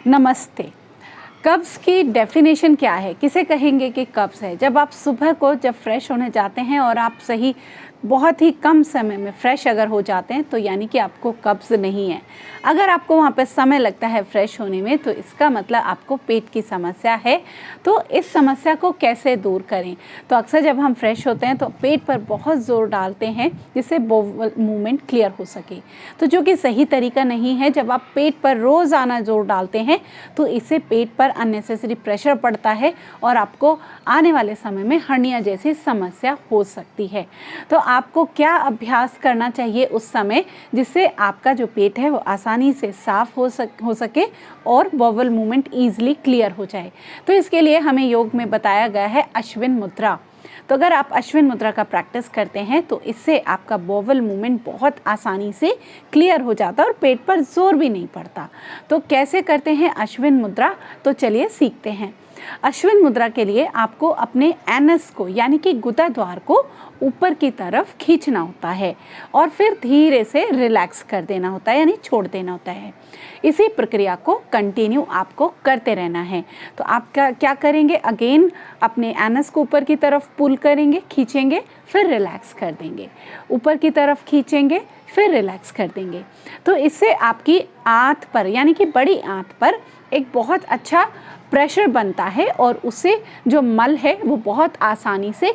नमस्ते। कब्ज़ की डेफिनेशन क्या है? किसे कहेंगे कि कब्ज़ है? जब आप सुबह को जब फ्रेश होने जाते हैं और आप सही बहुत ही कम समय में फ्रेश अगर हो जाते हैं तो यानी कि आपको कब्ज़ नहीं है। अगर आपको वहाँ पे समय लगता है फ्रेश होने में तो इसका मतलब आपको पेट की समस्या है। तो इस समस्या को कैसे दूर करें? तो अक्सर जब हम फ्रेश होते हैं तो पेट पर बहुत ज़ोर डालते हैं जिससे बोवल मूवमेंट क्लियर हो सके, तो जो कि सही तरीका नहीं है। जब आप पेट पर रोज़ाना ज़ोर डालते हैं तो इससे पेट पर अननेसेसरी प्रेशर पड़ता है और आपको आने वाले समय में हर्निया जैसी समस्या हो सकती है। तो आपको क्या अभ्यास करना चाहिए उस समय जिससे आपका जो पेट है वो आसानी से साफ हो सके और बॉवल मूवमेंट ईजिली क्लियर हो जाए। तो इसके लिए हमें योग में बताया गया है अश्विन मुद्रा। तो अगर आप अश्विन मुद्रा का प्रैक्टिस करते हैं तो इससे आपका बॉवल मूवमेंट बहुत आसानी से क्लियर हो जाता है और पेट पर जोर भी नहीं पड़ता। तो कैसे करते हैं अश्विन मुद्रा? तो चलिए सीखते हैं। अश्विन मुद्रा के लिए आपको अपने एनस को यानी कि गुदा द्वार को ऊपर की तरफ खींचना होता है और फिर धीरे से रिलैक्स कर देना होता है यानी छोड़ देना होता है। इसी प्रक्रिया को कंटिन्यू आपको करते रहना है। तो आप क्या करेंगे? अगेन अपने एनस को ऊपर की तरफ पुल करेंगे, खींचेंगे, फिर रिलैक्स कर देंगे, ऊपर की तरफ खींचेंगे, फिर रिलैक्स कर देंगे। तो इससे आपकी आंत पर यानी कि बड़ी आंत पर एक बहुत अच्छा प्रेशर बनता है और उससे जो मल है वो बहुत आसानी से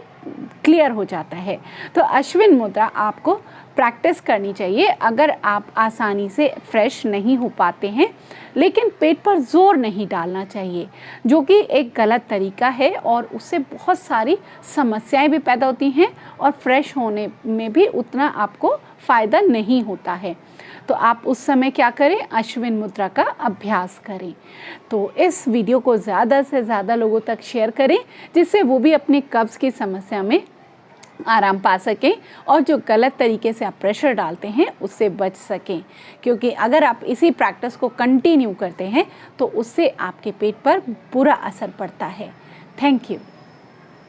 क्लियर हो जाता है। तो अश्विन मुद्रा आपको प्रैक्टिस करनी चाहिए अगर आप आसानी से फ्रेश नहीं हो पाते हैं, लेकिन पेट पर जोर नहीं डालना चाहिए, जो कि एक गलत तरीका है और उससे बहुत सारी समस्याएं भी पैदा होती हैं और फ्रेश होने में भी उतना आपको फ़ायदा नहीं होता है। तो आप उस समय क्या करें? अश्विन मुद्रा का अभ्यास करें। तो इस वीडियो को ज़्यादा से ज़्यादा लोगों तक शेयर करें जिससे वो भी अपनी कब्ज़ की समस्या में आराम पा सकें और जो गलत तरीके से आप प्रेशर डालते हैं उससे बच सकें, क्योंकि अगर आप इसी प्रैक्टिस को कंटिन्यू करते हैं तो उससे आपके पेट पर बुरा असर पड़ता है। Thank you.